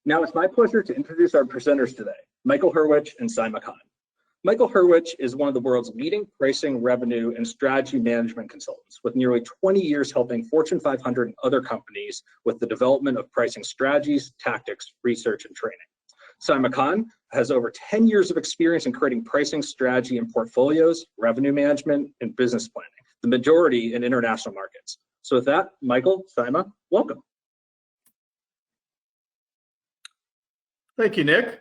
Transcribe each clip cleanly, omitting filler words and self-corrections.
Now it's my pleasure to introduce our presenters today, Michael Hurwich and Saima Khan. Michael Hurwich is one of the world's leading pricing, revenue, and strategy management consultants, with nearly 20 years helping Fortune 500 and other companies with the development of pricing strategies, tactics, research, and training. Saima Khan has over 10 years of experience in creating pricing strategy in portfolios, revenue management, and business planning, the majority in international markets. So with that, Michael, Saima, welcome. Thank you, Nick.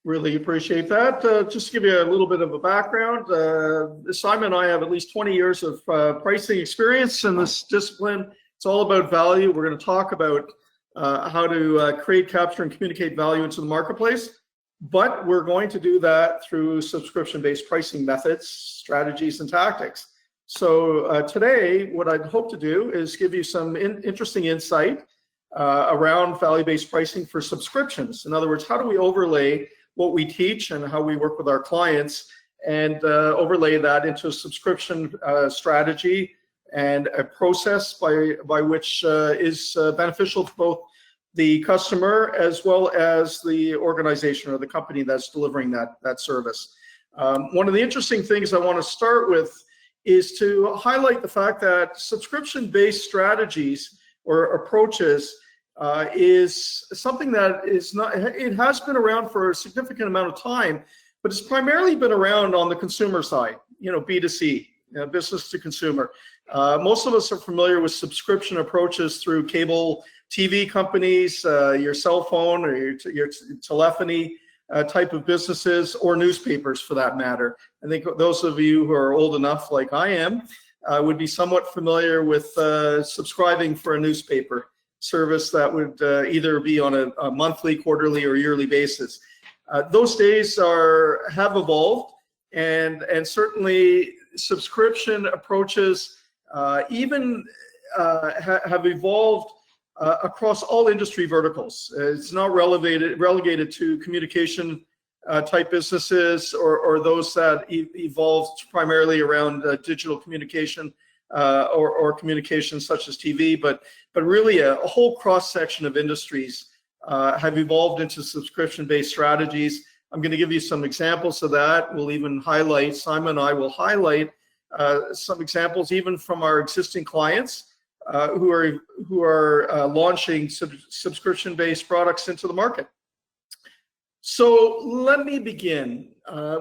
Really appreciate that. Just to give you a little bit of a background, Saima and I have at least 20 years of pricing experience in this discipline. It's all about value. We're going to talk about how to create, capture, and communicate value into the marketplace, but we're going to do that through subscription-based pricing methods, strategies, and tactics. So today, what I'd hope to do is give you some interesting insight around value-based pricing for subscriptions. In other words, how do we overlay what we teach and how we work with our clients and overlay that into a subscription strategy and a process by which is beneficial to both the customer as well as the organization or the company that's delivering that service. One of the interesting things I want to start with is to highlight the fact that subscription-based strategies or approaches is something that is not, it has been around for a significant amount of time, but it's primarily been around on the consumer side, B2C, business to consumer. Most of us are familiar with subscription approaches through cable TV companies, your cell phone or your telephony type of businesses, or newspapers for that matter. I think those of you who are old enough, like I am, would be somewhat familiar with subscribing for a newspaper service that would either be on a monthly, quarterly, or yearly basis. Those days have evolved, and certainly subscription approaches even have evolved across all industry verticals. It's not relegated to communication type businesses or those that evolved primarily around digital communication or communications such as TV, but really a whole cross-section of industries have evolved into subscription-based strategies. I'm going to give you some examples of that. We'll even highlight, Saima and I will highlight some examples even from our existing clients who are launching subscription-based products into the market. So let me begin.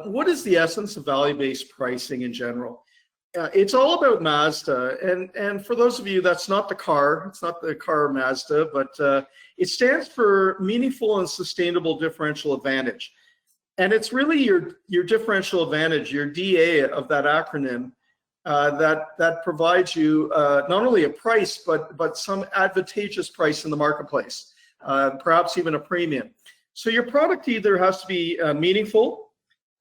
What is the essence of value-based pricing in general? It's all about Mazda, and for those of you, that's not the car. It's not the car Mazda, but it stands for meaningful and sustainable differential advantage. And it's really your differential advantage, your DA of that acronym, that provides you not only a price, but some advantageous price in the marketplace, perhaps even a premium. So your product either has to be meaningful,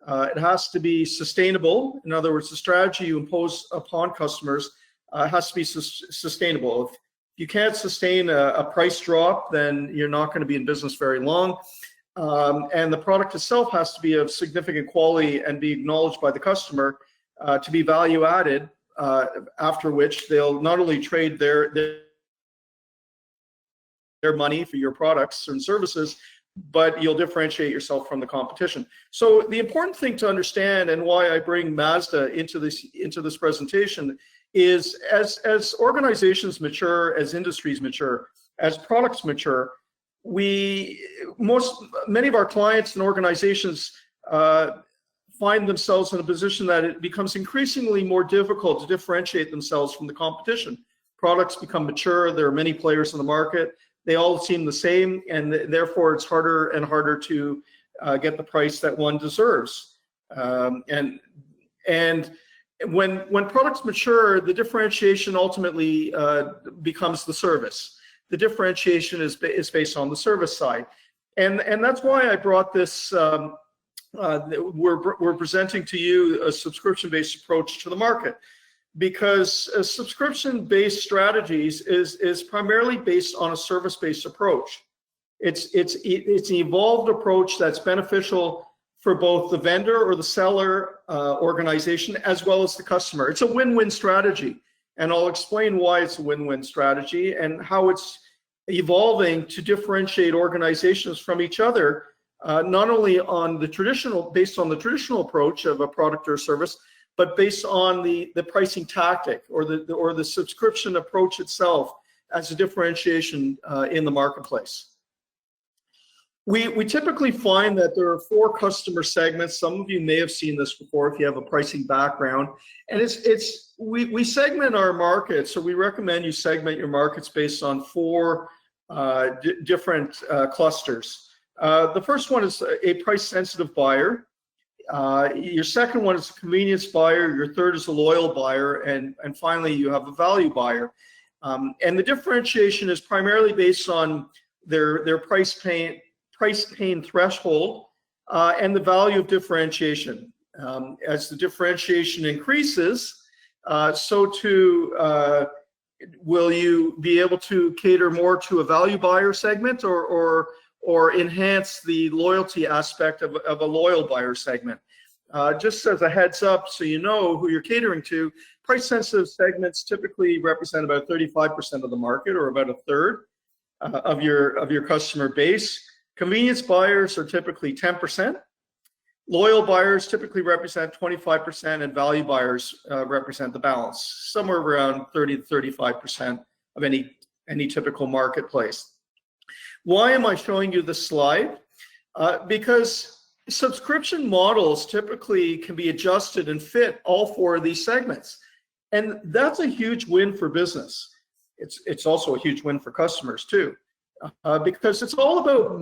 it has to be sustainable. In other words, the strategy you impose upon customers has to be sustainable. If you can't sustain a price drop, then you're not going to be in business very long. And the product itself has to be of significant quality and be acknowledged by the customer to be value added, after which they'll not only trade their money for your products and services, but you'll differentiate yourself from the competition. So the important thing to understand, and why I bring Mazda into this presentation, is as organizations mature, as industries mature, as products mature, many of our clients and organizations find themselves in a position that it becomes increasingly more difficult to differentiate themselves from the competition. Products become mature, there are many players in the market, they all seem the same, and therefore it's harder and harder to get the price that one deserves. And when products mature, the differentiation ultimately becomes the service. The differentiation is based on the service side, and that's why I brought this. We're presenting to you a subscription-based approach to the market, because subscription-based strategies is primarily based on a service-based approach. It's an evolved approach that's beneficial for both the vendor or the seller organization as well as the customer. It's a win-win strategy, and I'll explain why it's a win-win strategy and how it's evolving to differentiate organizations from each other, not only on the based on the traditional approach of a product or service, but based on the pricing tactic or the subscription approach itself as a differentiation in the marketplace. We typically find that there are 4 customer segments. Some of you may have seen this before if you have a pricing background. And we segment our markets, so we recommend you segment your markets based on 4 different clusters. The first one is a price-sensitive buyer. Your second one is a convenience buyer. Your third is a loyal buyer, and finally you have a value buyer. And the differentiation is primarily based on their price pain threshold and the value of differentiation. As the differentiation increases, so too will you be able to cater more to a value buyer segment or enhance the loyalty aspect of a loyal buyer segment. Just as a heads up, so you know who you're catering to, price-sensitive segments typically represent about 35% of the market, or about a third of your customer base. Convenience buyers are typically 10%. Loyal buyers typically represent 25%, and value buyers represent the balance, somewhere around 30 to 35% of any typical marketplace. Why am I showing you this slide? Because subscription models typically can be adjusted and fit all 4 of these segments. And that's a huge win for business. It's also a huge win for customers too, because it's all about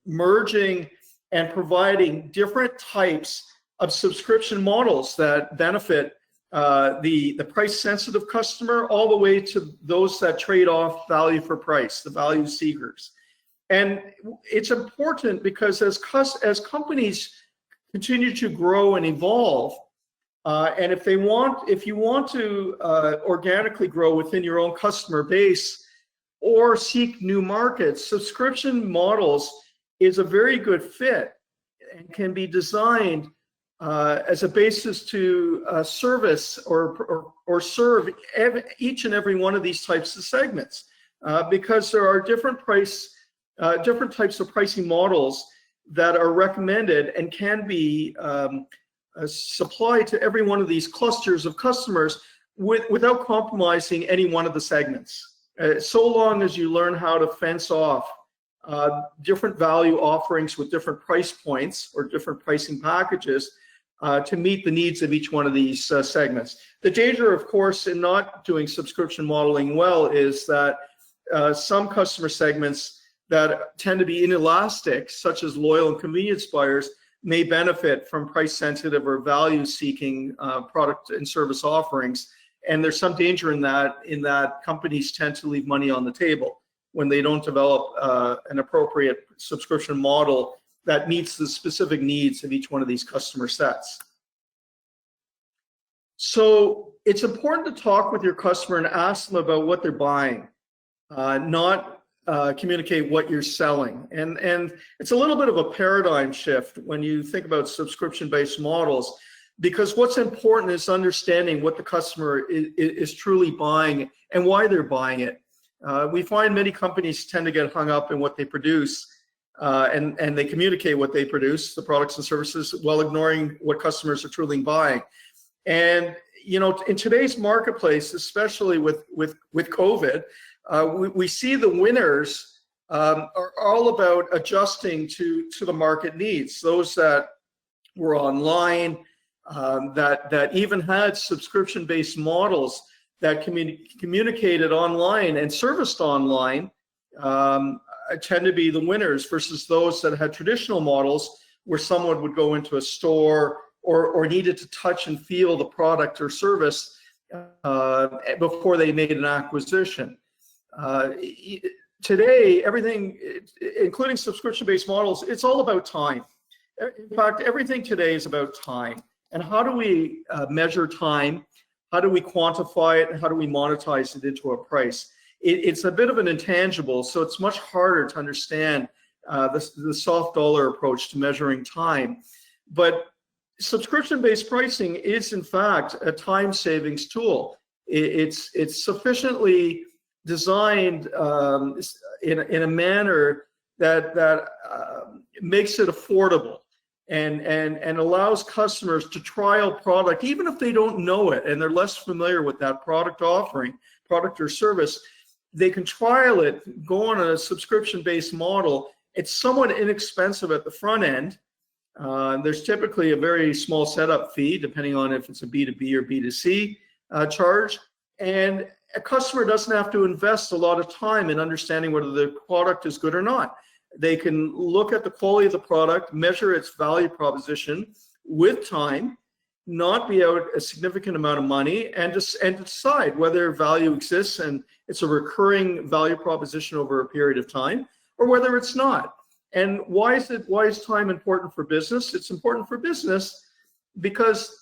merging and providing different types of subscription models that benefit the price-sensitive customer all the way to those that trade off value for price, the value seekers. And it's important because as companies continue to grow and evolve, and if you want to organically grow within your own customer base or seek new markets, subscription models is a very good fit and can be designed as a basis to service or serve each and every one of these types of segments, because there are different types of pricing models that are recommended and can be supplied to every one of these clusters of customers without compromising any one of the segments. So long as you learn how to fence off different value offerings with different price points or different pricing packages to meet the needs of each one of these segments. The danger, of course, in not doing subscription modeling well is that some customer segments that tend to be inelastic, such as loyal and convenience buyers, may benefit from price-sensitive or value-seeking product and service offerings. And there's some danger in that companies tend to leave money on the table when they don't develop an appropriate subscription model that meets the specific needs of each one of these customer sets. So it's important to talk with your customer and ask them about what they're buying, not communicate what you're selling. And it's a little bit of a paradigm shift when you think about subscription-based models, because what's important is understanding what the customer is truly buying and why they're buying it. We find many companies tend to get hung up in what they produce, and they communicate what they produce, the products and services, while ignoring what customers are truly buying. And you know, in today's marketplace, especially with COVID, we see the winners are all about adjusting to the market needs. Those that were online, that even had subscription-based models that communicated online and serviced online, tend to be the winners versus those that had traditional models where someone would go into a store or needed to touch and feel the product or service before they made an acquisition. Today, everything, including subscription-based models, it's all about time. In fact, everything today is about time. And how do we measure time? How do we quantify it? And how do we monetize it into a price? It's a bit of an intangible, so it's much harder to understand the soft dollar approach to measuring time. But subscription-based pricing is, in fact, a time savings tool. It's sufficiently designed in a manner that makes it affordable and allows customers to trial product, even if they don't know it and they're less familiar with that product offering, product or service. They can trial it, go on a subscription-based model. It's somewhat inexpensive at the front end. There's typically a very small setup fee, depending on if it's a B2B or B2C charge. And a customer doesn't have to invest a lot of time in understanding whether the product is good or not. They can look at the quality of the product, measure its value proposition with time, not be out a significant amount of money, and decide whether value exists and it's a recurring value proposition over a period of time, or whether it's not. And why is time important for business? It's important for business because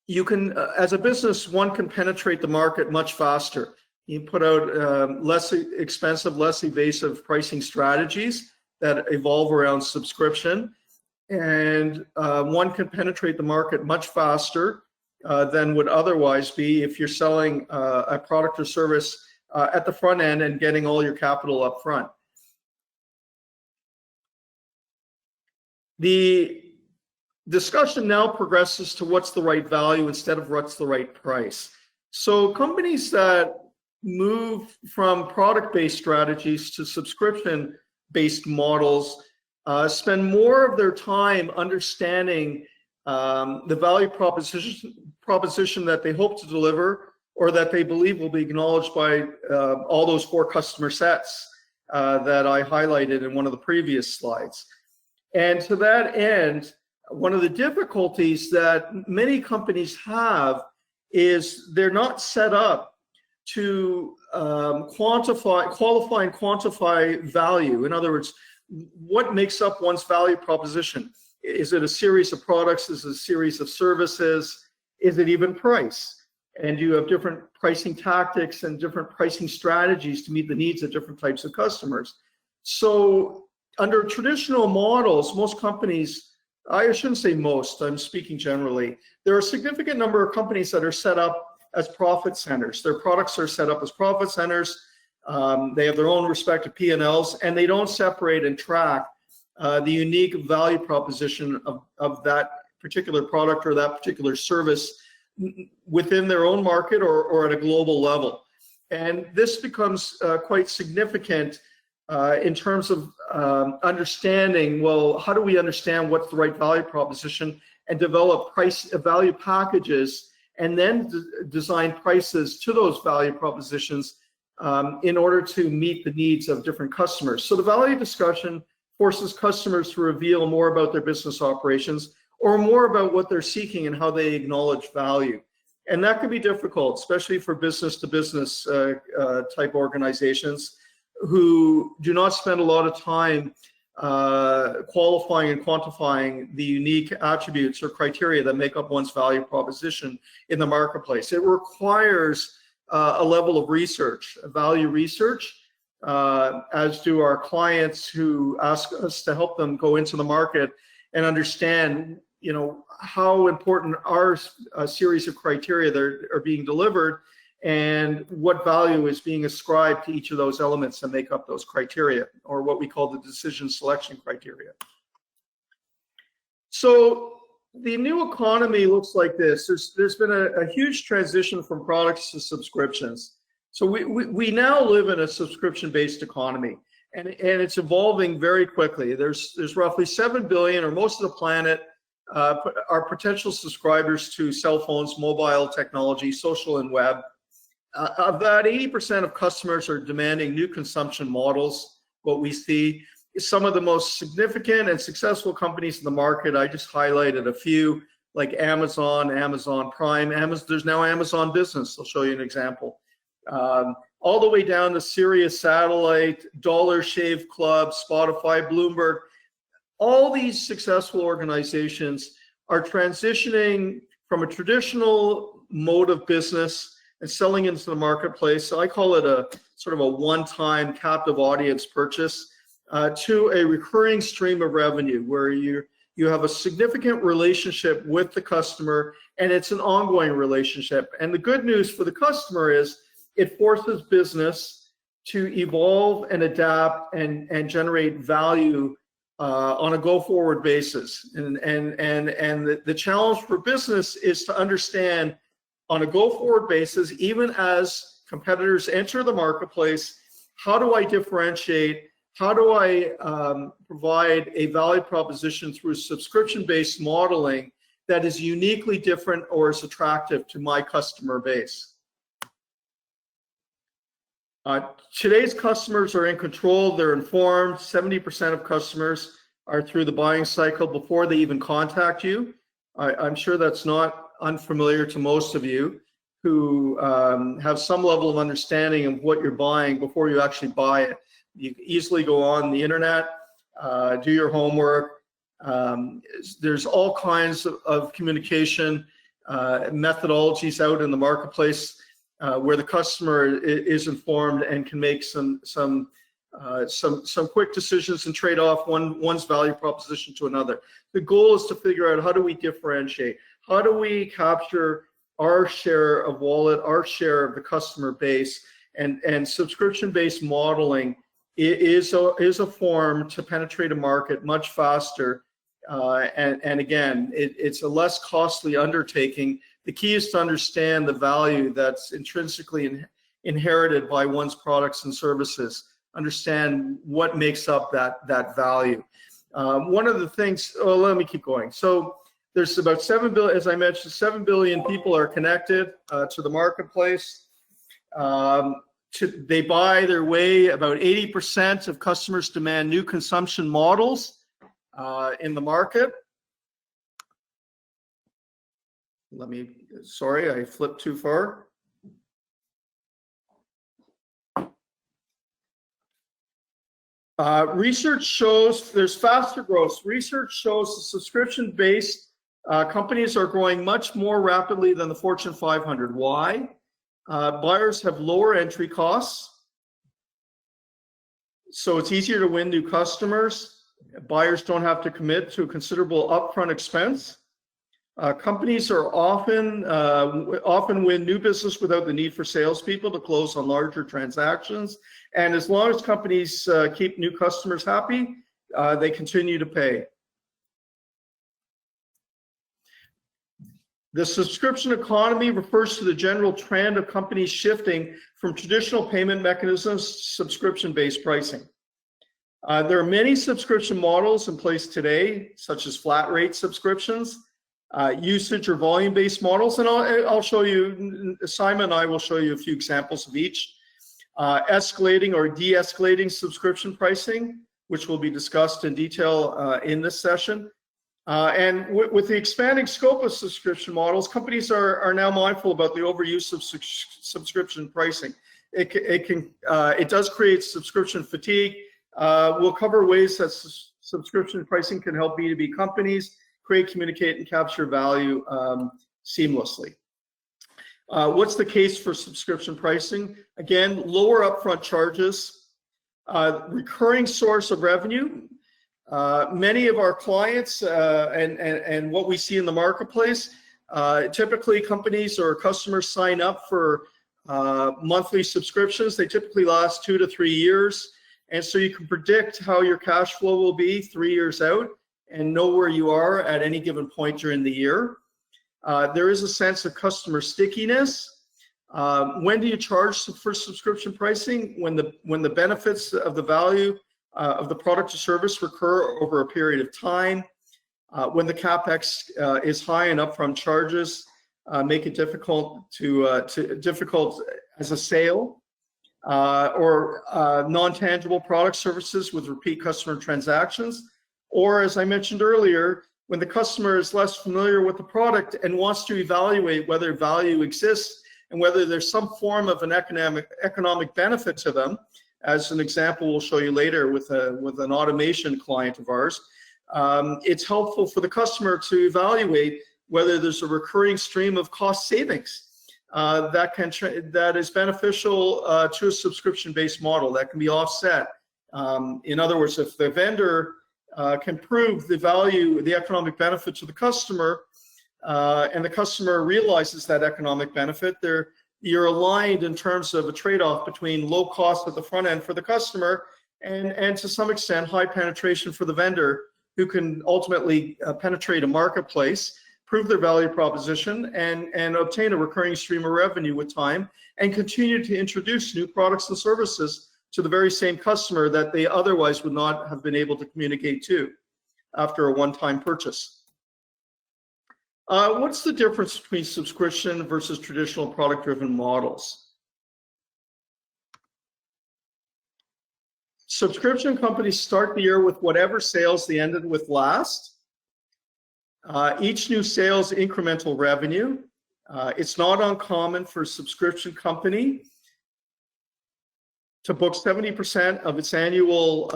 you can, as a business, one can penetrate the market much faster. You put out less expensive, less evasive pricing strategies that evolve around subscription, and one can penetrate the market much faster than would otherwise be if you're selling a product or service at the front end and getting all your capital up front. The discussion now progresses to what's the right value instead of what's the right price. So companies that move from product-based strategies to subscription-based models spend more of their time understanding the value proposition that they hope to deliver, or that they believe will be acknowledged by all those 4 customer sets that I highlighted in one of the previous slides. And to that end, one of the difficulties that many companies have is they're not set up to qualify and quantify value. In other words, what makes up one's value proposition? Is it a series of products? Is it a series of services? Is it even price? And you have different pricing tactics and different pricing strategies to meet the needs of different types of customers. So under traditional models, most companies, I shouldn't say most, I'm speaking generally, there are a significant number of companies that are set up as profit centers. Their products are set up as profit centers. They have their own respective P&Ls, and they don't separate and track the unique value proposition of that particular product or that particular service within their own market or at a global level. And this becomes quite significant in terms of understanding, well, how do we understand what's the right value proposition and develop value packages, and then design prices to those value propositions in order to meet the needs of different customers. So the value discussion forces customers to reveal more about their business operations or more about what they're seeking and how they acknowledge value. And that can be difficult, especially for business-to-business type organizations who do not spend a lot of time qualifying and quantifying the unique attributes or criteria that make up one's value proposition in the marketplace. It requires a level of research, value research, as do our clients who ask us to help them go into the market and understand, how important are a series of criteria that are being delivered and what value is being ascribed to each of those elements that make up those criteria, or what we call the decision selection criteria. So the new economy looks like this. There's been a huge transition from products to subscriptions. So we now live in a subscription-based economy, and it's evolving very quickly. There's roughly 7 billion, or most of the planet, are potential subscribers to cell phones, mobile technology, social and web. About 80% of customers are demanding new consumption models. What we see is some of the most significant and successful companies in the market. I just highlighted a few, like Amazon, Amazon Prime, there's now Amazon Business. I'll show you an example. All the way down to Sirius Satellite, Dollar Shave Club, Spotify, Bloomberg. All these successful organizations are transitioning from a traditional mode of business and selling into the marketplace. So I call it a sort of a one-time captive audience purchase to a recurring stream of revenue where you have a significant relationship with the customer, and it's an ongoing relationship. And the good news for the customer is it forces business to evolve and adapt and generate value on a go-forward basis. And the challenge for business is to understand on a go-forward basis, even as competitors enter the marketplace, how do I differentiate? How do I provide a value proposition through subscription-based modeling that is uniquely different or is attractive to my customer base? Today's customers are in control, they're informed. 70% of customers are through the buying cycle before they even contact you. I'm sure that's not unfamiliar to most of you who have some level of understanding of what you're buying before you actually buy it. You can easily go on the internet, do your homework. There's all kinds of communication methodologies out in the marketplace where the customer is informed and can make some quick decisions and trade off one's value proposition to another. The goal is to figure out, how do we differentiate? How do we capture our share of wallet, our share of the customer base? And subscription-based modeling is a form to penetrate a market much faster. And again, it's a less costly undertaking. The key is to understand the value that's intrinsically inherited by one's products and services. Understand what makes up that value. One of the things, let me keep going. So there's about 7 billion, as I mentioned, 7 billion people are connected to the marketplace. They buy their way, about 80% of customers demand new consumption models in the market. Sorry, I flipped too far. Research shows there's faster growth. Research shows the subscription-based companies are growing much more rapidly than the Fortune 500. Why? Buyers have lower entry costs, so it's easier to win new customers. Buyers don't have to commit to a considerable upfront expense. Companies are often win new business without the need for salespeople to close on larger transactions. And as long as companies keep new customers happy, they continue to pay. The subscription economy refers to the general trend of companies shifting from traditional payment mechanisms to subscription-based pricing. There are many subscription models in place today, such as flat rate subscriptions, usage or volume-based models, and I'll show you, Saima and I will show you a few examples of each. Escalating or de-escalating subscription pricing, which will be discussed in detail in this session. And with the expanding scope of subscription models, companies are now mindful about the overuse of subscription pricing. It does create subscription fatigue. We'll cover ways that subscription pricing can help B2B companies create, communicate, and capture value seamlessly. What's the case for subscription pricing? Again, lower upfront charges, recurring source of revenue. Many of our clients and what we see in the marketplace, typically companies or customers sign up for monthly subscriptions. They typically last 2 to 3 years. And so you can predict how your cash flow will be 3 years out and know where you are at any given point during the year. There is a sense of customer stickiness. When do you charge for subscription pricing? When the benefits of the value of the product or service recur over a period of time. When the CapEx is high and upfront charges make it difficult difficult as a sale, or non-tangible product services with repeat customer transactions. Or as I mentioned earlier, when the customer is less familiar with the product and wants to evaluate whether value exists and whether there's some form of an economic benefit to them. As an example, we'll show you later with an automation client of ours. It's helpful for the customer to evaluate whether there's a recurring stream of cost savings that is beneficial to a subscription-based model that can be offset. In other words, if the vendor can prove the value, the economic benefit to the customer, and the customer realizes that economic benefit, you're aligned in terms of a trade-off between low cost at the front end for the customer and to some extent high penetration for the vendor, who can ultimately penetrate a marketplace, prove their value proposition, and obtain a recurring stream of revenue with time, and continue to introduce new products and services to the very same customer that they otherwise would not have been able to communicate to after a one-time purchase. What's the difference between subscription versus traditional product-driven models? Subscription companies start the year with whatever sales they ended with last. Each new sale is incremental revenue. It's not uncommon for a subscription company to book 70% of its annual,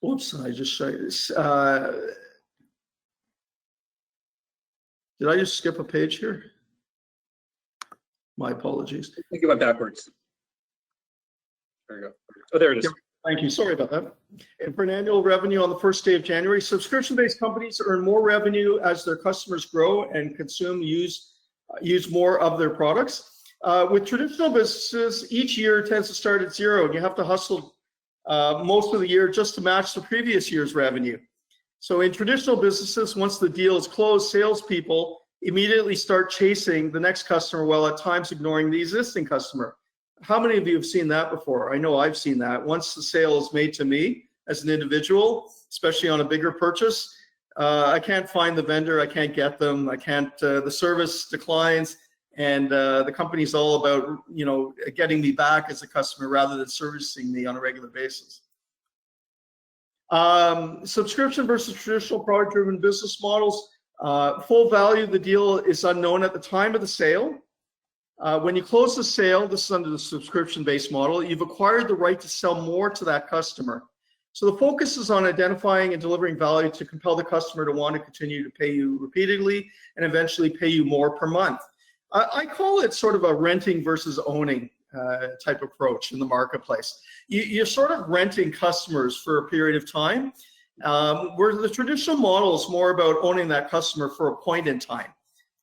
oops, I just show you this. Did I just skip a page here? My apologies. I think you went backwards. There you go. Oh, there it is. Thank you. Sorry about that. And for an annual revenue on the first day of January, subscription-based companies earn more revenue as their customers grow and use more of their products. With traditional businesses, each year tends to start at zero, and you have to hustle most of the year just to match the previous year's revenue. So in traditional businesses, once the deal is closed, salespeople immediately start chasing the next customer while at times ignoring the existing customer. How many of you have seen that before? I know I've seen that. Once the sale is made to me as an individual, especially on a bigger purchase, I can't find the vendor, I can't get them, I can't, the service declines, and the company's all about, you know, getting me back as a customer rather than servicing me on a regular basis. Subscription versus traditional product-driven business models. Full value of the deal is unknown at the time of the sale. When you close the sale, this is under the subscription-based model, you've acquired the right to sell more to that customer. So the focus is on identifying and delivering value to compel the customer to want to continue to pay you repeatedly and eventually pay you more per month. I call it sort of a renting versus owning type approach in the marketplace. You're sort of renting customers for a period of time, where the traditional model is more about owning that customer for a point in time.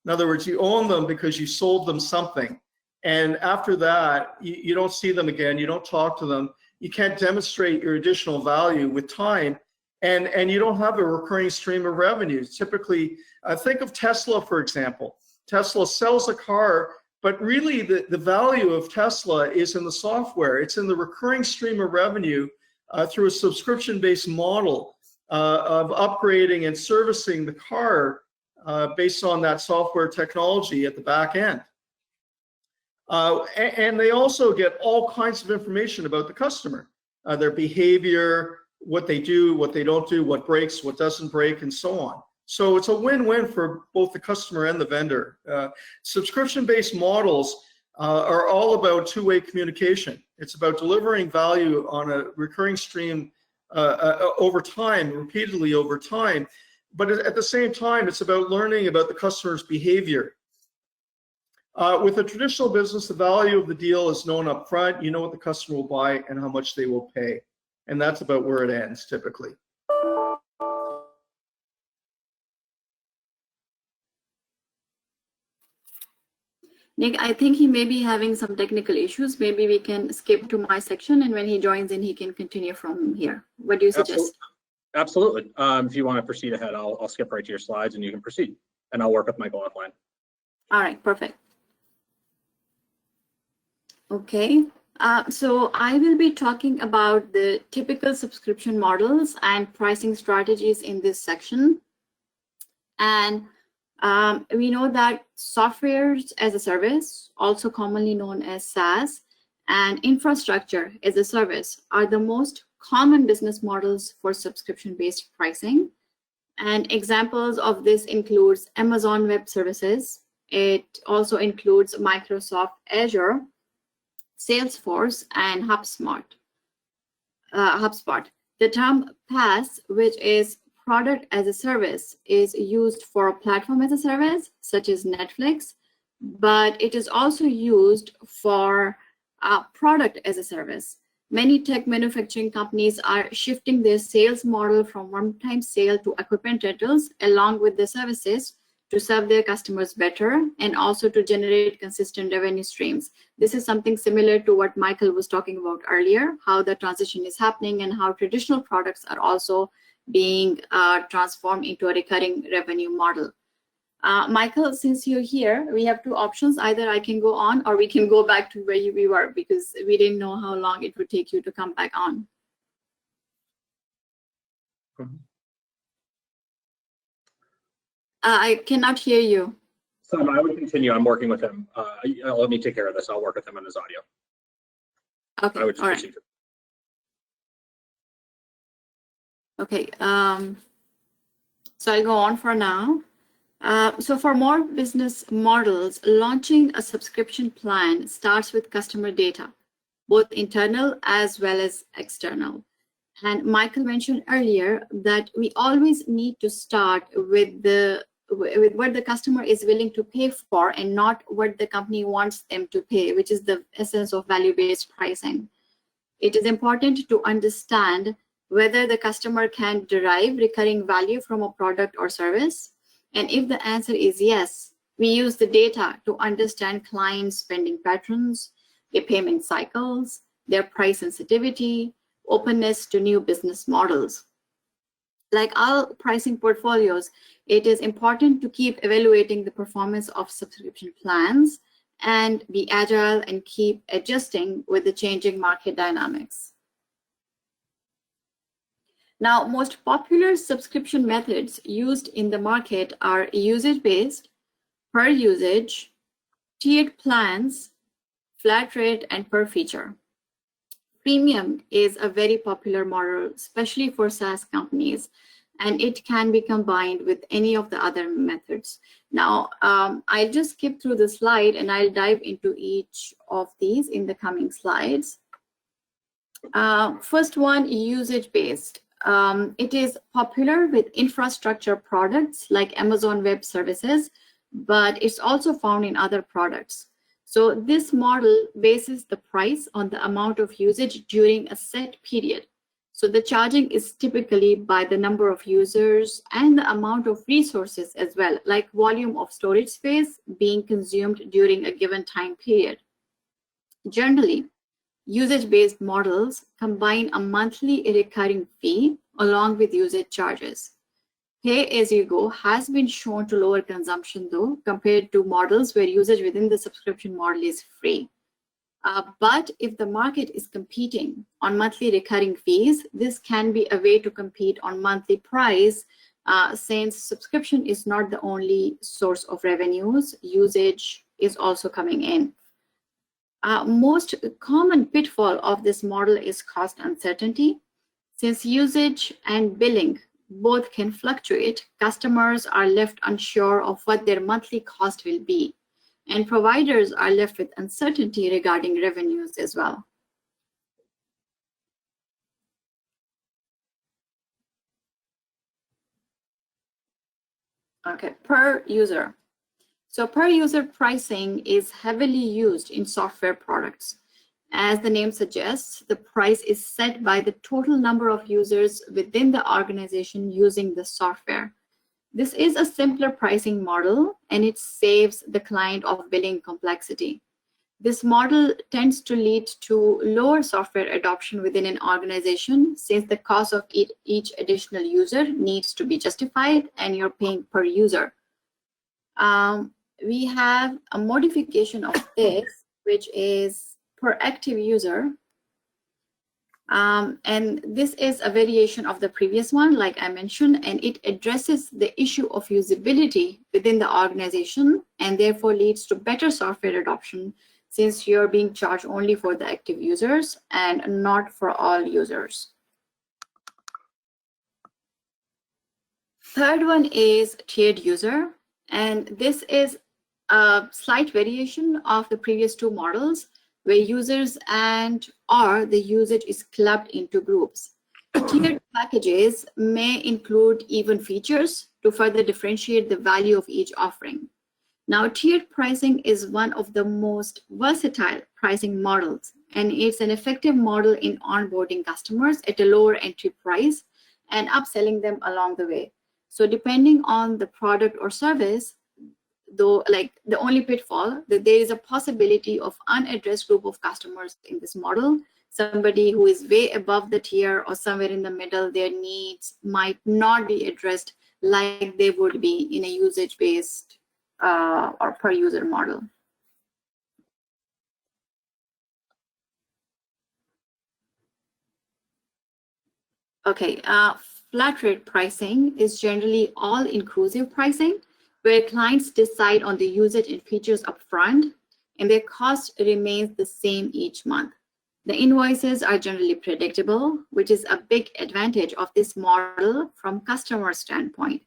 In other words, you own them because you sold them something. And after that, you don't see them again, you don't talk to them, you can't demonstrate your additional value with time, and you don't have a recurring stream of revenue. Typically, think of Tesla, for example. Tesla sells a car, but really the value of Tesla is in the software. It's in the recurring stream of revenue through a subscription-based model of upgrading and servicing the car based on that software technology at the back end. And they also get all kinds of information about the customer, their behavior, what they do, what they don't do, what breaks, what doesn't break, and so on. So it's a win-win for both the customer and the vendor. Subscription-based models are all about two-way communication. It's about delivering value on a recurring stream over time, repeatedly over time. But at the same time, it's about learning about the customer's behavior. With a traditional business, the value of the deal is known up front. You know what the customer will buy and how much they will pay. And that's about where it ends, typically. Nick, I think he may be having some technical issues. Maybe we can skip to my section, and when he joins in, he can continue from here. What do you suggest? Absolutely. If you want to proceed ahead, I'll skip right to your slides and you can proceed. And I'll work with Michael offline. All right, perfect. Okay, so I will be talking about the typical subscription models and pricing strategies in this section. And we know that software as a service, also commonly known as SaaS, and infrastructure as a service are the most common business models for subscription-based pricing. And examples of this includes Amazon Web Services. It also includes Microsoft Azure, Salesforce, and HubSpot. The term PaaS, which is product as a service, is used for platform as a service, such as Netflix, but it is also used for product as a service. Many tech manufacturing companies are shifting their sales model from one-time sale to equipment rentals along with the services to serve their customers better and also to generate consistent revenue streams. This is something similar to what Michael was talking about earlier, how the transition is happening and how traditional products are also being transformed into a recurring revenue model. Michael, since you're here, we have two options. Either I can go on or we can go back to where we were, because we didn't know how long it would take you to come back on. I cannot hear you. Saima, I would continue. I'm working with him. Let me take care of this. I'll work with him on his audio. Okay, I would just all right. proceed. Okay, so I'll go on for now. So for more business models, launching a subscription plan starts with customer data, both internal as well as external. And Michael mentioned earlier that we always need to start with what the customer is willing to pay for and not what the company wants them to pay, which is the essence of value-based pricing. It is important to understand whether the customer can derive recurring value from a product or service. And if the answer is yes, we use the data to understand client spending patterns, their payment cycles, their price sensitivity, openness to new business models. Like all pricing portfolios, it is important to keep evaluating the performance of subscription plans and be agile and keep adjusting with the changing market dynamics. Now, most popular subscription methods used in the market are usage-based, per usage, tiered plans, flat rate, and per feature. Freemium is a very popular model, especially for SaaS companies, and it can be combined with any of the other methods. Now, I'll just skip through the slide and I'll dive into each of these in the coming slides. First one, usage-based. It is popular with infrastructure products like Amazon Web Services, but it's also found in other products. So this model bases the price on the amount of usage during a set period. So the charging is typically by the number of users and the amount of resources as well, like volume of storage space being consumed during a given time period. Generally, usage-based models combine a monthly recurring fee along with usage charges. Pay-as-you-go has been shown to lower consumption though, compared to models where usage within the subscription model is free. But if the market is competing on monthly recurring fees, this can be a way to compete on monthly price, since subscription is not the only source of revenues, usage is also coming in. Most common pitfall of this model is cost uncertainty. Since usage and billing both can fluctuate, customers are left unsure of what their monthly cost will be, and providers are left with uncertainty regarding revenues as well. Okay, per user. So per user pricing is heavily used in software products. As the name suggests, the price is set by the total number of users within the organization using the software. This is a simpler pricing model, and it saves the client of billing complexity. This model tends to lead to lower software adoption within an organization, since the cost of each additional user needs to be justified and you're paying per user. We have a modification of this, which is per active user. And this is a variation of the previous one, like I mentioned, and it addresses the issue of usability within the organization and therefore leads to better software adoption, since you're being charged only for the active users and not for all users. Third one is tiered user, and this is a slight variation of the previous two models, where users or the usage is clubbed into groups. Tiered packages may include even features to further differentiate the value of each offering. Now, tiered pricing is one of the most versatile pricing models, and it's an effective model in onboarding customers at a lower entry price and upselling them along the way. So depending on the product or service, though, like the only pitfall, that there is a possibility of unaddressed group of customers in this model. Somebody who is way above the tier or somewhere in the middle, their needs might not be addressed like they would be in a usage-based or per user model. Okay, flat rate pricing is generally all-inclusive pricing, where clients decide on the usage and features upfront, and their cost remains the same each month. The invoices are generally predictable, which is a big advantage of this model from customer standpoint.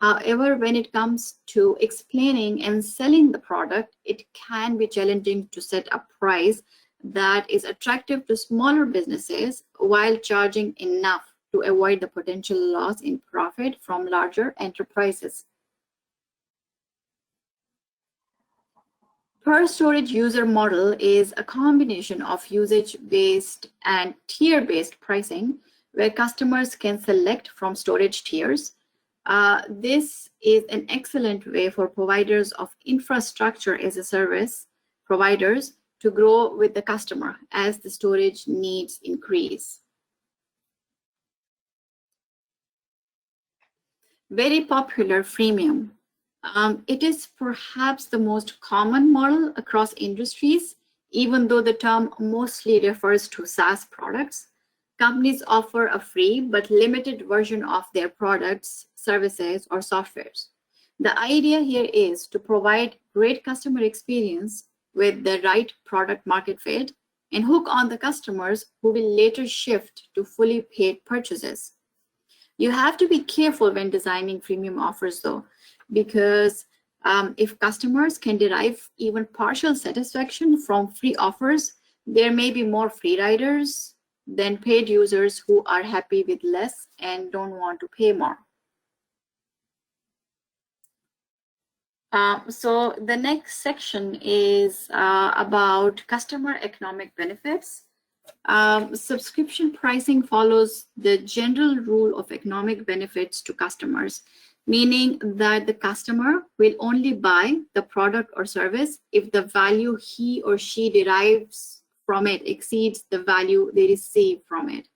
However, when it comes to explaining and selling the product, it can be challenging to set a price that is attractive to smaller businesses while charging enough to avoid the potential loss in profit from larger enterprises. Per storage user model is a combination of usage-based and tier-based pricing, where customers can select from storage tiers. This is an excellent way for providers of infrastructure as a service providers to grow with the customer as the storage needs increase. Very popular freemium. It is perhaps the most common model across industries, even though the term mostly refers to SaaS products. Companies offer a free but limited version of their products, services, or softwares. The idea here is to provide great customer experience with the right product market fit and hook on the customers who will later shift to fully paid purchases. You have to be careful when designing freemium offers though, because if customers can derive even partial satisfaction from free offers, there may be more free riders than paid users who are happy with less and don't want to pay more. So the next section is about customer economic benefits. Subscription pricing follows the general rule of economic benefits to customers, meaning that the customer will only buy the product or service if the value he or she derives from it exceeds the value they receive from it.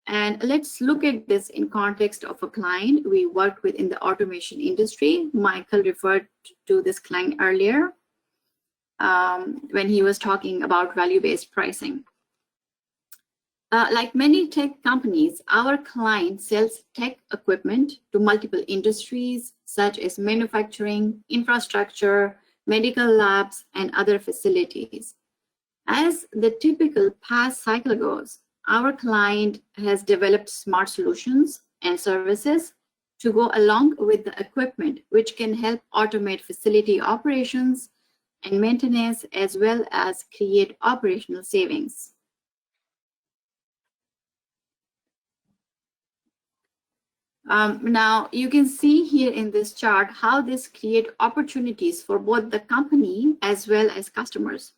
And let's look at this in context of a client we worked with in the automation industry. Michael referred to this client earlier when he was talking about value-based pricing. Like many tech companies, our client sells tech equipment to multiple industries, such as manufacturing, infrastructure, medical labs, and other facilities. As the typical past cycle goes, our client has developed smart solutions and services to go along with the equipment, which can help automate facility operations and maintenance, as well as create operational savings. Now, you can see here in this chart how this creates opportunities for both the company as well as customers.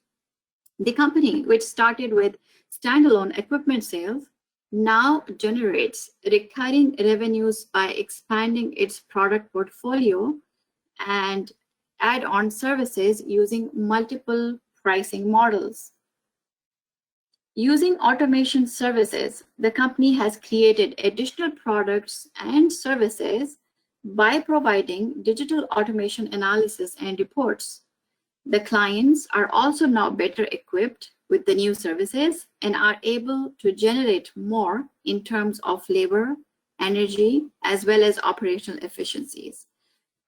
The company, which started with standalone equipment sales, now generates recurring revenues by expanding its product portfolio and add-on services using multiple pricing models. Using automation services, the company has created additional products and services by providing digital automation analysis and reports. The clients are also now better equipped with the new services and are able to generate more in terms of labor, energy, as well as operational efficiencies.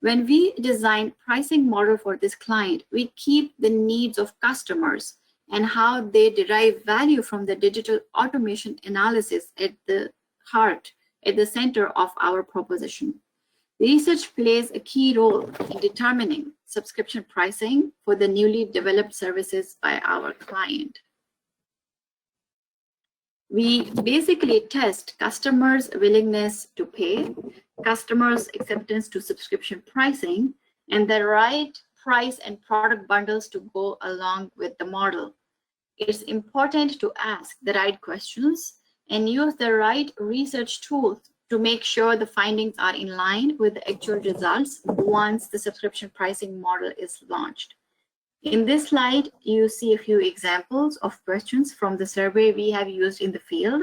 When we design pricing model for this client, we keep the needs of customers and how they derive value from the digital automation analysis at the heart, at the center of our proposition. Research plays a key role in determining subscription pricing for the newly developed services by our client. We basically test customers' willingness to pay, customers' acceptance to subscription pricing, and the right price and product bundles to go along with the model. It's important to ask the right questions and use the right research tools to make sure the findings are in line with the actual results once the subscription pricing model is launched. In this slide, you see a few examples of questions from the survey we have used in the field,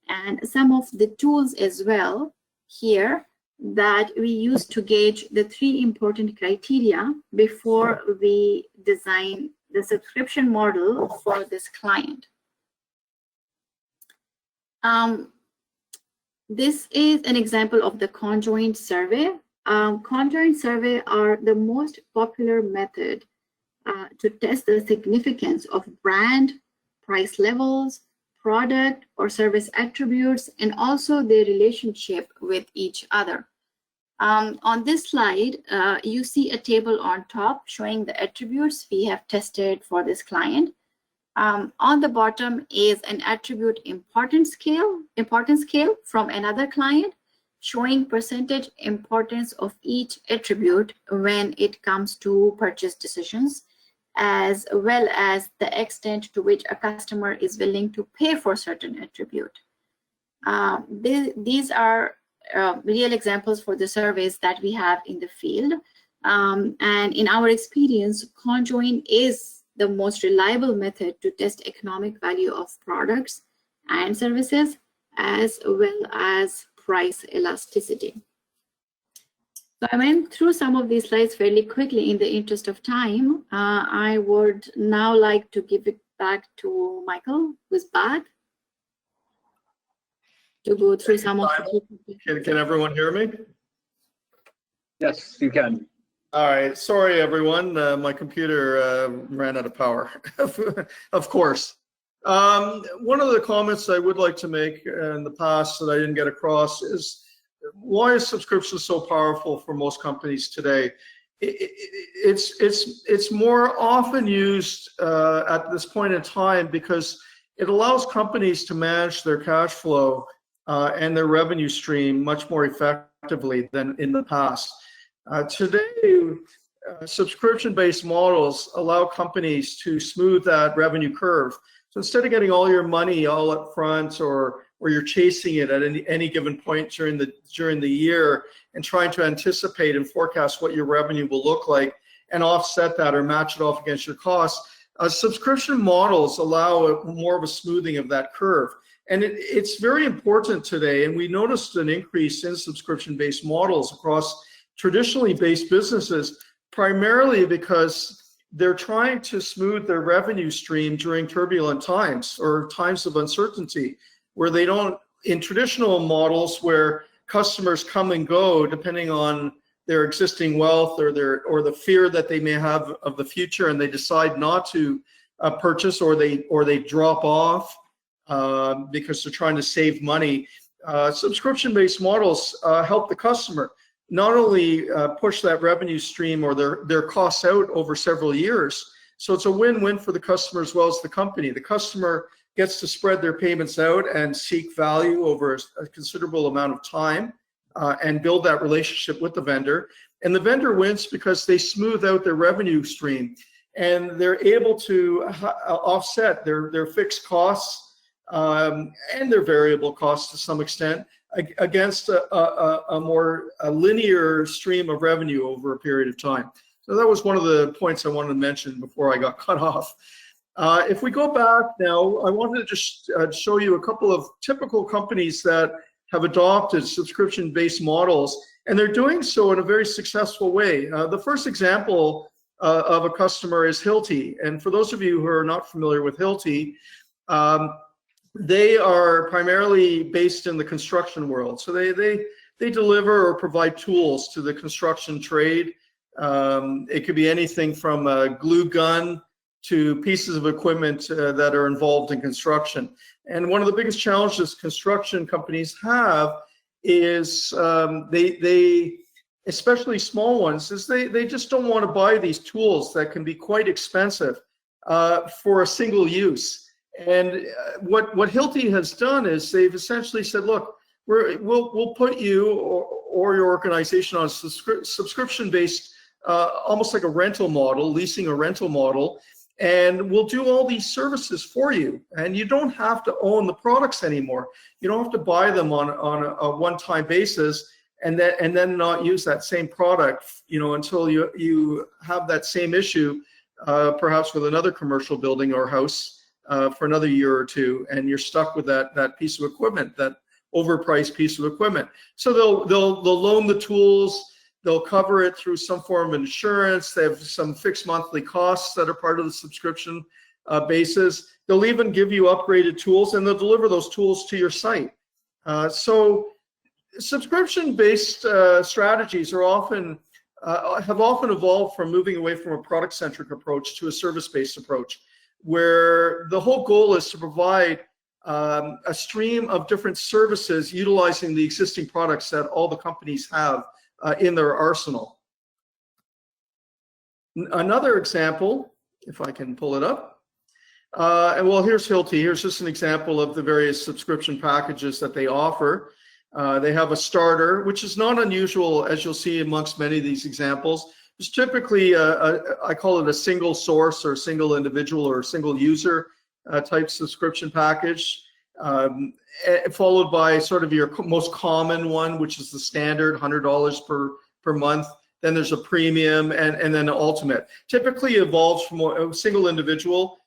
and some of the tools as well here that we use to gauge the 3 important criteria before we design the subscription model for this client. This is an example of the Conjoint Survey. Conjoint Survey are the most popular method to test the significance of brand, price levels, product or service attributes, and also their relationship with each other. On this slide, you see a table on top showing the attributes we have tested for this client. On the bottom is an attribute importance scale from another client, showing percentage importance of each attribute when it comes to purchase decisions, as well as the extent to which a customer is willing to pay for certain attribute. These are real examples for the surveys that we have in the field. And in our experience, Conjoint is the most reliable method to test economic value of products and services, as well as price elasticity. So I went through some of these slides fairly quickly in the interest of time. I would now like to give it back to Michael, who's back, to go through some of the... Can everyone hear me? Yes, you can. All right, sorry everyone, my computer ran out of power, of course. One of the comments I would like to make in the past that I didn't get across is, why is subscription so powerful for most companies today? It's more often used at this point in time because it allows companies to manage their cash flow and their revenue stream much more effectively than in the past. Today, subscription-based models allow companies to smooth that revenue curve. So instead of getting all your money all up front, or you're chasing it at any given point during the year and trying to anticipate and forecast what your revenue will look like and offset that or match it off against your costs, subscription models allow more of a smoothing of that curve. And it's very important today, and we noticed an increase in subscription-based models across traditionally based businesses, primarily because they're trying to smooth their revenue stream during turbulent times or times of uncertainty, where they don't, in traditional models where customers come and go depending on their existing wealth or the fear that they may have of the future, and they decide not to purchase, or they drop off because they're trying to save money. Subscription-based models help the customer not only push that revenue stream or their costs out over several years. So it's a win-win for the customer as well as the company. The customer gets to spread their payments out and seek value over a considerable amount of time and build that relationship with the vendor. And the vendor wins because they smooth out their revenue stream and they're able to offset their fixed costs and their variable costs to some extent against a more linear stream of revenue over a period of time. So that was one of the points I wanted to mention before I got cut off. If we go back now, I wanted to just show you a couple of typical companies that have adopted subscription-based models, and they're doing so in a very successful way. The first example of a customer is Hilti, and for those of you who are not familiar with Hilti, they are primarily based in the construction world. So they deliver or provide tools to the construction trade. It could be anything from a glue gun to pieces of equipment that are involved in construction. And one of the biggest challenges construction companies have is they especially small ones, is they just don't want to buy these tools that can be quite expensive for a single use. And what Hilti has done is they've essentially said, look, we'll put you or your organization on a subscription-based, almost like a rental model, leasing a rental model, and we'll do all these services for you. And you don't have to own the products anymore. You don't have to buy them on a one-time basis and then not use that same product, you know, until you have that same issue, perhaps with another commercial building or house for another year or two, and you're stuck with that piece of equipment, that overpriced piece of equipment. So they'll loan the tools. They'll cover it through some form of insurance. They have some fixed monthly costs that are part of the subscription basis. They'll even give you upgraded tools, and they'll deliver those tools to your site. So subscription-based strategies are have often evolved from moving away from a product-centric approach to a service-based approach, where the whole goal is to provide a stream of different services utilizing the existing products that all the companies have in their arsenal. Another example, if I can pull it up, and well, here's Hilti. Here's just an example of the various subscription packages that they offer. They have a starter, which is not unusual, as you'll see amongst many of these examples. It's typically, I call it a single source or single individual or single user type subscription package, followed by sort of your most common one, which is the standard $100 per month. Then there's a premium and then an ultimate. Typically evolves from a single individual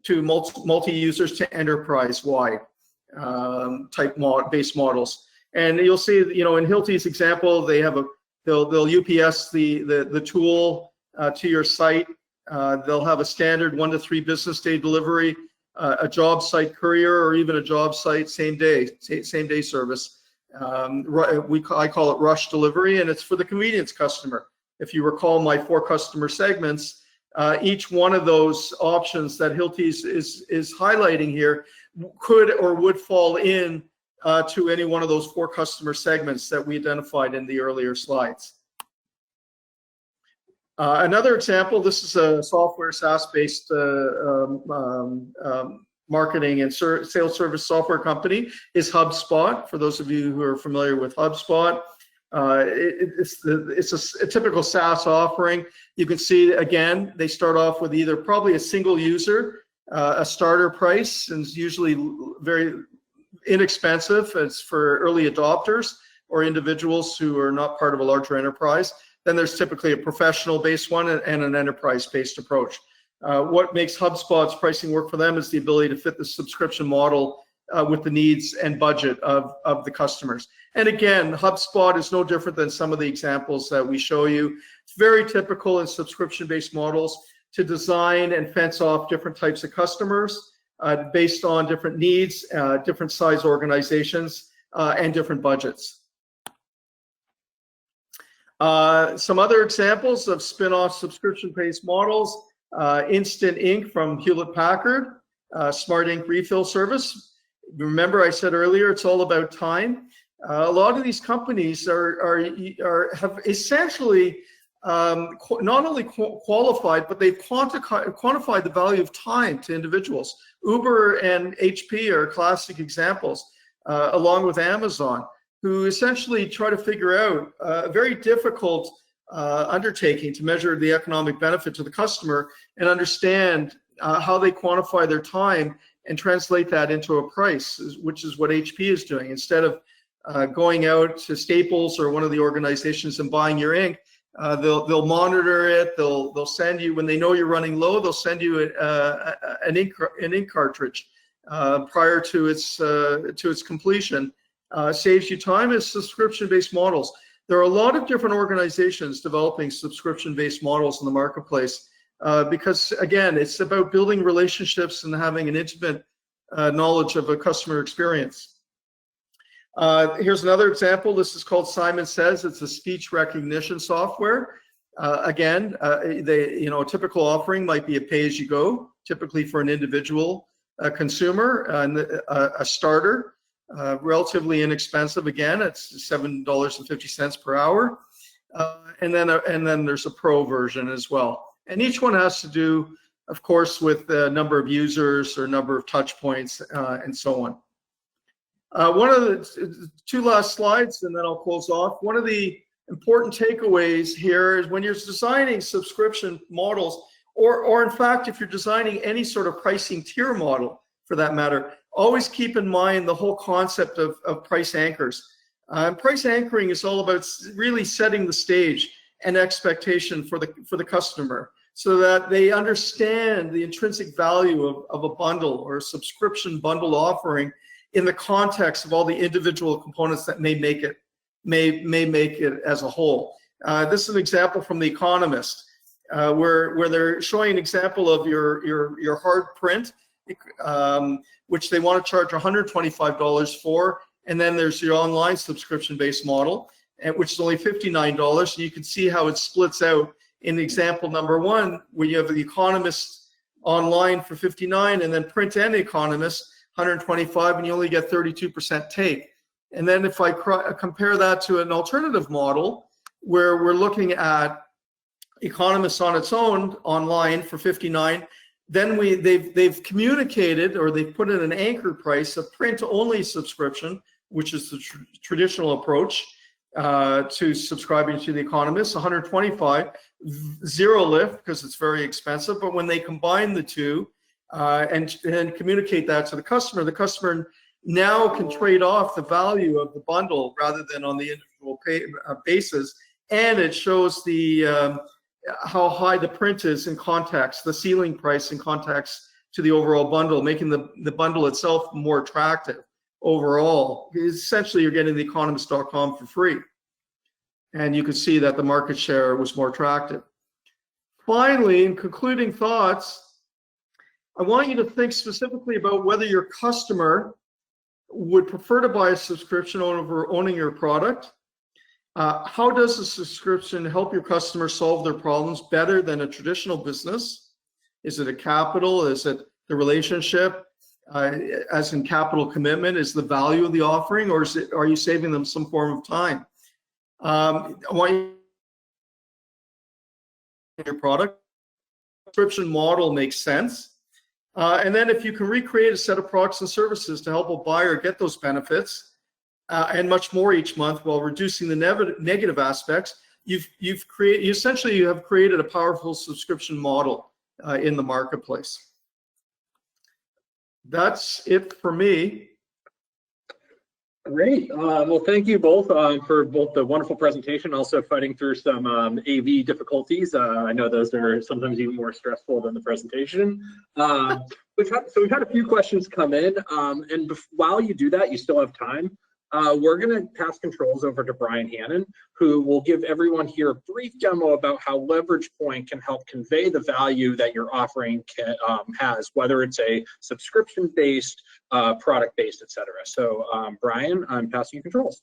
to multi-users to enterprise-wide type base models. And you'll see, you know, in Hilti's example, they have they'll UPS the tool to your site. They'll have a standard 1 to 3 business day delivery, a job site courier, or even a job site same day service. I call it rush delivery, and it's for the convenience customer. If you recall my 4 customer segments, each one of those options that Hilti is highlighting here could or would fall in to any one of those 4 customer segments that we identified in the earlier slides. Another example, this is a software SaaS-based marketing and sales service software company, is HubSpot. For those of you who are familiar with HubSpot, it's a typical SaaS offering. You can see, again, they start off with either probably a single user, a starter price, and it's usually very inexpensive. It's for early adopters or individuals who are not part of a larger enterprise. Then there's typically a professional-based one and an enterprise-based approach. What makes HubSpot's pricing work for them is the ability to fit the subscription model with the needs and budget of the customers. And again, HubSpot is no different than some of the examples that we show you. It's very typical in subscription-based models to design and fence off different types of customers based on different needs, different size organizations, and different budgets. Some other examples of spin-off subscription-based models, Instant Ink from Hewlett-Packard, Smart Ink refill service. Remember I said earlier, it's all about time. A lot of these companies have essentially not only qualified, but they've quantified the value of time to individuals. Uber and HP are classic examples, along with Amazon, who essentially try to figure out a very difficult undertaking to measure the economic benefit to the customer and understand how they quantify their time and translate that into a price, which is what HP is doing. Instead of going out to Staples or one of the organizations and buying your ink, they'll monitor it. They'll send you, when they know you're running low, they'll send you an ink cartridge prior to its completion. Saves you time. Is subscription-based models. There are a lot of different organizations developing subscription-based models in the marketplace because, again, it's about building relationships and having an intimate knowledge of a customer experience. Here's another example. This is called Simon Says. It's a speech recognition software. Again, a typical offering might be a pay-as-you-go, typically for an individual consumer, and a starter. Relatively inexpensive. Again, it's $7.50 per hour, and then there's a pro version as well. And each one has to do, of course, with the number of users or number of touch points and so on. One of the 2 last slides, and then I'll close off. One of the important takeaways here is when you're designing subscription models, Or in fact, if you're designing any sort of pricing tier model, for that matter, always keep in mind the whole concept of price anchors. Price anchoring is all about really setting the stage and expectation for the customer, so that they understand the intrinsic value of a bundle or a subscription bundle offering in the context of all the individual components that may make it as a whole. This is an example from The Economist, where they're showing an example of your hard print, which they want to charge $125 for, and then there's your online subscription-based model, which is only $59. And you can see how it splits out in example number one, where you have The Economist online for $59, and then print and Economist $125, and you only get 32% take. And then if I compare that to an alternative model, where we're looking at Economist on its own online for $59, then they've communicated, or they've put in an anchor price, a print-only subscription, which is the traditional approach to subscribing to The Economist, $125, zero lift because it's very expensive. But when they combine the two and communicate that to the customer now can trade off the value of the bundle rather than on the individual basis, and it shows the how high the print is in context, the ceiling price in context to the overall bundle, making the bundle itself more attractive overall. Essentially, you're getting theeconomist.com for free. And you can see that the market share was more attractive. Finally, in concluding thoughts, I want you to think specifically about whether your customer would prefer to buy a subscription over owning your product. How does a subscription help your customer solve their problems better than a traditional business? Is it a capital? Is it the relationship? As in capital commitment, is the value of the offering, or are you saving them some form of time? I want you your product. Subscription model makes sense. And then if you can recreate a set of products and services to help a buyer get those benefits, and much more each month while reducing the negative aspects, you essentially have created a powerful subscription model in the marketplace. That's it for me. Great. Well, thank you both for both the wonderful presentation, also fighting through some AV difficulties. I know those are sometimes even more stressful than the presentation. We've had a few questions come in, and while you do that, you still have time. We're going to pass controls over to Brian Hannon, who will give everyone here a brief demo about how Leverage Point can help convey the value that your offering has, whether it's a subscription-based, product-based, etc. So, Brian, I'm passing you controls.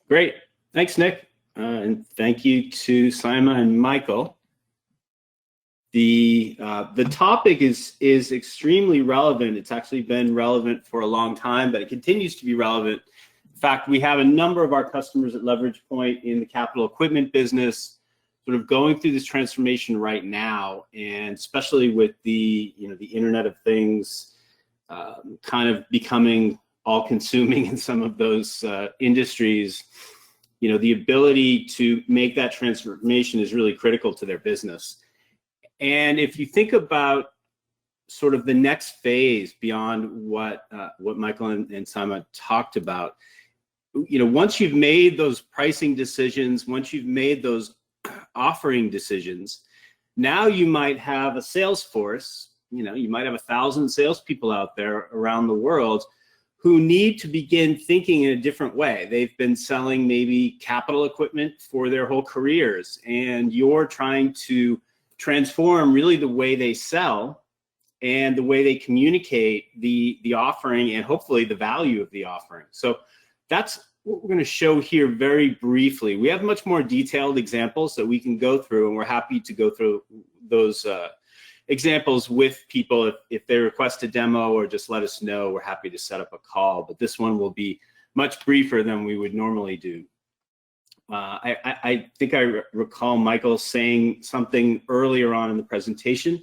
Great. Thanks, Nick. And thank you to Saima and Michael. The topic is extremely relevant. It's actually been relevant for a long time, but it continues to be relevant. In fact, we have a number of our customers at Leverage Point in the capital equipment business sort of going through this transformation right now, and especially with the Internet of Things kind of becoming all-consuming in some of those industries. The ability to make that transformation is really critical to their business. And if you think about sort of the next phase beyond what Michael and Saima talked about, once you've made those pricing decisions, once you've made those offering decisions, now you might have a sales force. You might have 1,000 salespeople out there around the world who need to begin thinking in a different way. They've been selling maybe capital equipment for their whole careers, and you're trying to transform really the way they sell and the way they communicate the offering and hopefully the value of the offering. So that's what we're going to show here very briefly. We have much more detailed examples that we can go through, and we're happy to go through those examples with people. If they request a demo or just let us know, we're happy to set up a call. But this one will be much briefer than we would normally do. I think I recall Michael saying something earlier on in the presentation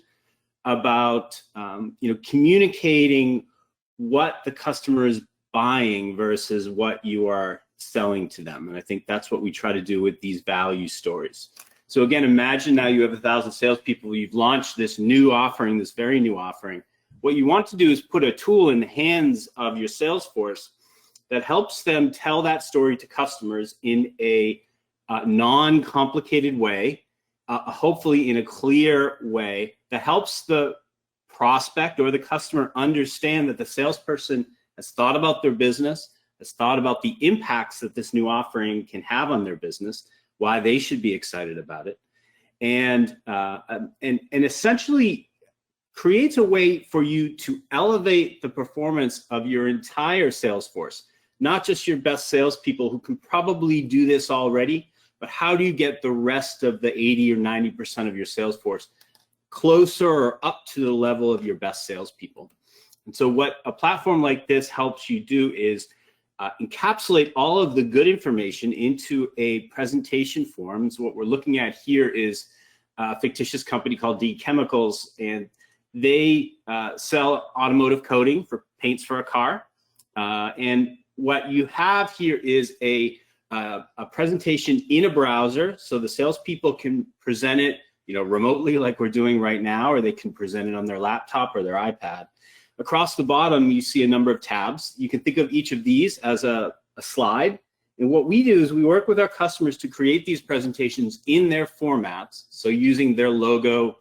about communicating what the customer is buying versus what you are selling to them. And I think that's what we try to do with these value stories. So again, imagine now you have 1,000 salespeople, you've launched this new offering, this very new offering. What you want to do is put a tool in the hands of your sales force that helps them tell that story to customers in a non-complicated way, hopefully in a clear way that helps the prospect or the customer understand that the salesperson has thought about their business, has thought about the impacts that this new offering can have on their business, why they should be excited about it, and essentially creates a way for you to elevate the performance of your entire sales force, not just your best salespeople who can probably do this already, but how do you get the rest of the 80 or 90% of your sales force closer or up to the level of your best salespeople? And so what a platform like this helps you do is encapsulate all of the good information into a presentation form. And so what we're looking at here is a fictitious company called D Chemicals, and they sell automotive coating for paints for a car. And what you have here is a presentation in a browser, so the salespeople can present it, remotely like we're doing right now, or they can present it on their laptop or their iPad. Across the bottom, you see a number of tabs. You can think of each of these as a slide. And what we do is we work with our customers to create these presentations in their formats, so using their logo,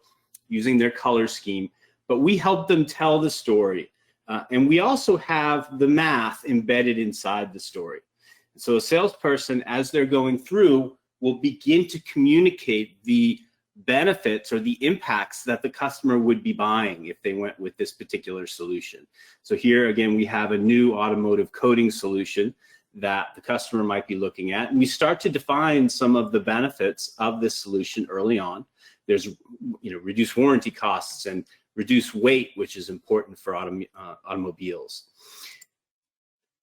using their color scheme, but we help them tell the story. And we also have the math embedded inside the story. So a salesperson, as they're going through, will begin to communicate the benefits or the impacts that the customer would be buying if they went with this particular solution. So here again, we have a new automotive coating solution that the customer might be looking at, and we start to define some of the benefits of this solution early on. There's reduced warranty costs and reduced weight, which is important for automobiles.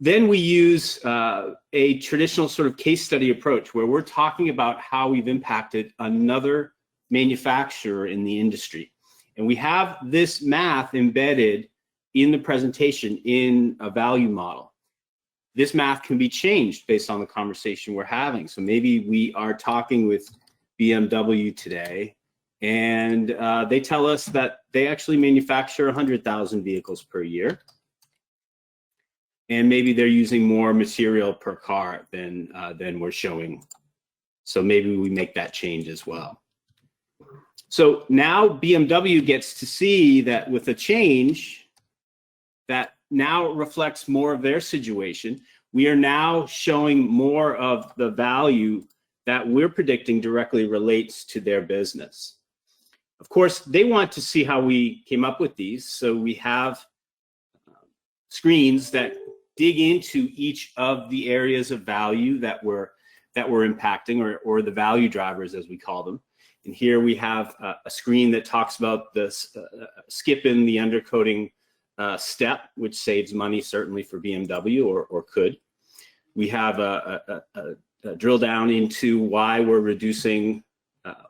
Then we use a traditional sort of case study approach where we're talking about how we've impacted another manufacturer in the industry. And we have this math embedded in the presentation in a value model. This math can be changed based on the conversation we're having. So maybe we are talking with BMW today, and they tell us that they actually manufacture 100,000 vehicles per year. And maybe they're using more material per car than we're showing. So maybe we make that change as well. So now BMW gets to see that with a change that now reflects more of their situation, we are now showing more of the value that we're predicting directly relates to their business. Of course, they want to see how we came up with these. So we have screens that dig into each of the areas of value that we're impacting, or the value drivers as we call them. And here we have a screen that talks about this skip in the undercoating step, which saves money certainly for BMW, or could. We have a drill down into why we're reducing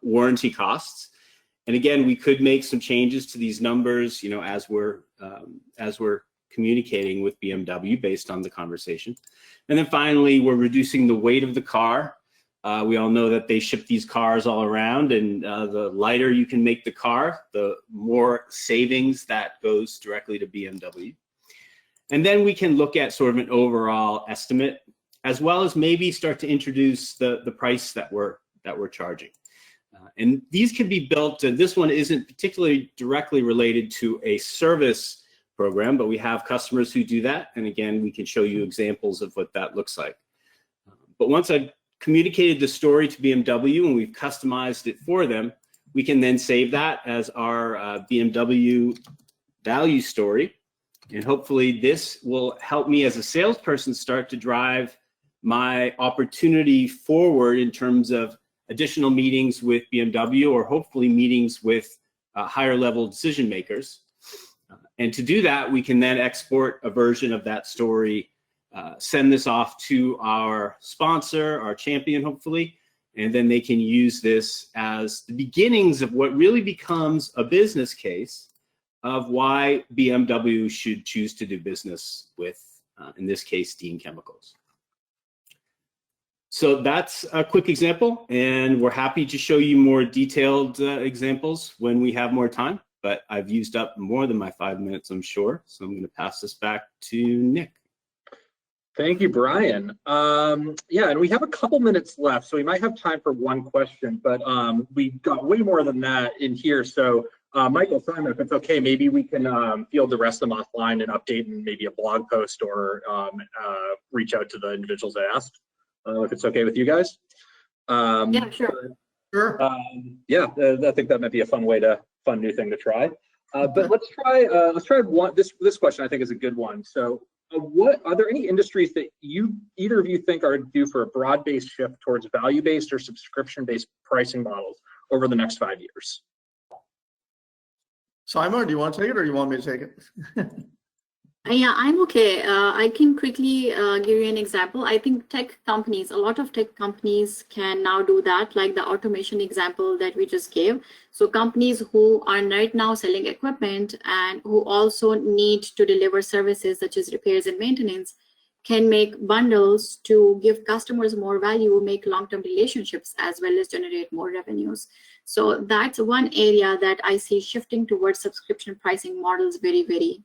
warranty costs. And again, we could make some changes to these numbers, as we're communicating with BMW based on the conversation. And then finally, we're reducing the weight of the car. We all know that they ship these cars all around, and the lighter you can make the car, the more savings that goes directly to BMW. And then we can look at sort of an overall estimate, as well as maybe start to introduce the price that we're charging. And these can be built, this one isn't particularly directly related to a service program, but we have customers who do that. And again, we can show you examples of what that looks like. But once I've communicated the story to BMW and we've customized it for them, we can then save that as our BMW value story. And hopefully this will help me as a salesperson start to drive my opportunity forward in terms of additional meetings with BMW, or hopefully meetings with higher level decision makers. And to do that, we can then export a version of that story, send this off to our sponsor, our champion, hopefully, and then they can use this as the beginnings of what really becomes a business case of why BMW should choose to do business with, in this case, Dean Chemicals. So that's a quick example, and we're happy to show you more detailed examples when we have more time, but I've used up more than my 5 minutes, I'm sure. So I'm going to pass this back to Nick. Thank you, Brian. Yeah, and we have a couple minutes left, so we might have time for one question, but we've got way more than that in here. So Michael, Simon, if it's okay, maybe we can field the rest of them offline and update in maybe a blog post or reach out to the individuals that asked, if it's okay with you guys. Yeah, sure. Sure. Yeah, I think that might be a fun new thing to try. But let's try one. This question I think is a good one. So, what are there any industries that either of you think are due for a broad-based shift towards value-based or subscription-based pricing models over the next 5 years? Saima, do you want to take it or you want me to take it? Yeah, I'm okay. I can quickly give you an example. I think a lot of tech companies can now do that, like the automation example that we just gave. So companies who are right now selling equipment and who also need to deliver services such as repairs and maintenance can make bundles to give customers more value, make long-term relationships, as well as generate more revenues. So that's one area that I see shifting towards subscription pricing models very, very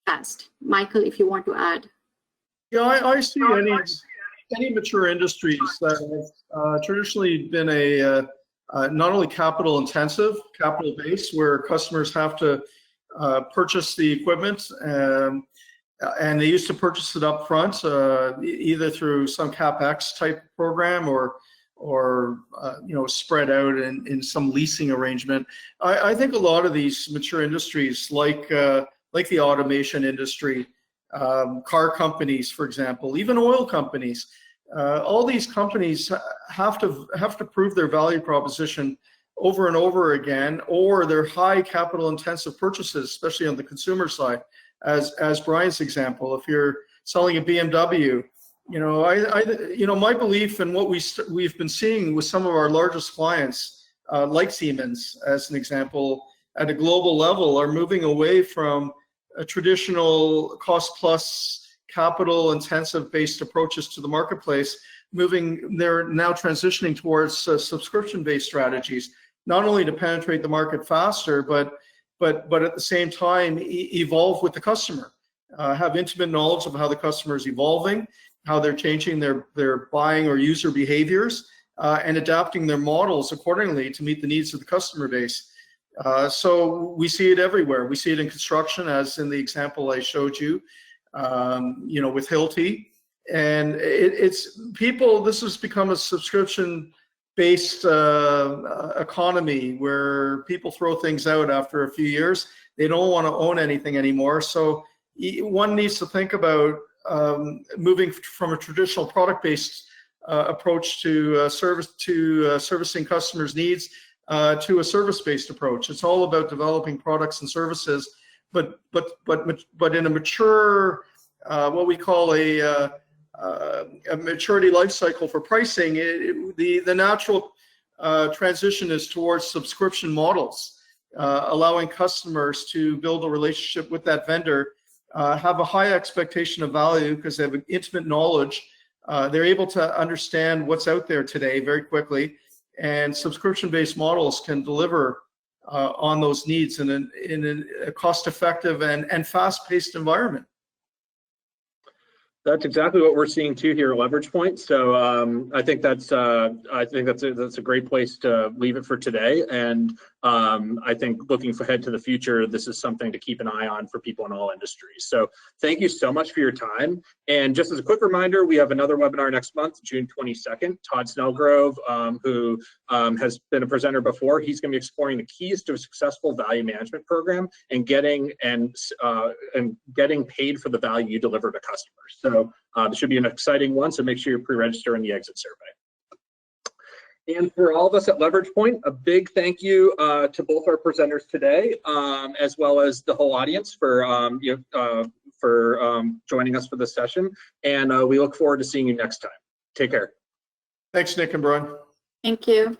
fast. Michael, if you want to add. Yeah, I see any mature industries that have traditionally been not only capital intensive, capital based, where customers have to purchase the equipment, and they used to purchase it up front, either through some CapEx type program or spread out in some leasing arrangement. I think a lot of these mature industries, like the automation industry, car companies, for example, even oil companies, all these companies have to prove their value proposition over and over again, or their high capital intensive purchases, especially on the consumer side, as Brian's example. If you're selling a BMW, my belief and what we've been seeing with some of our largest clients, like Siemens, as an example, at a global level, are moving away from a traditional cost plus capital intensive based approaches to the marketplace. They're now transitioning towards subscription based strategies, not only to penetrate the market faster, but at the same time evolve with the customer, have intimate knowledge of how the customer is evolving, how they're changing their buying or user behaviors, and adapting their models accordingly to meet the needs of the customer base. So we see it everywhere. We see it in construction, as in the example I showed you, with Hilti. And this has become a subscription-based economy where people throw things out after a few years. They don't want to own anything anymore. So one needs to think about moving from a traditional product-based approach to servicing customers' needs to a service-based approach. It's all about developing products and services, but in a mature, what we call a maturity life cycle for pricing. The natural transition is towards subscription models, allowing customers to build a relationship with that vendor, have a high expectation of value because they have intimate knowledge. They're able to understand what's out there today very quickly. And subscription-based models can deliver on those needs in a cost-effective and fast-paced environment. That's exactly what we're seeing too here at Leverage Point. So I think that's a great place to leave it for today. And I think looking ahead to the future, this is something to keep an eye on for people in all industries. So thank you so much for your time. And just as a quick reminder, we have another webinar next month, June 22nd. Todd Snellgrove, who has been a presenter before, he's going to be exploring the keys to a successful value management program and getting paid for the value you deliver to customers. So this should be an exciting one. So make sure you pre-register in the exit survey. And for all of us at Leverage Point, a big thank you to both our presenters today, as well as the whole audience for joining us for this session. And we look forward to seeing you next time. Take care. Thanks, Nick and Brian. Thank you.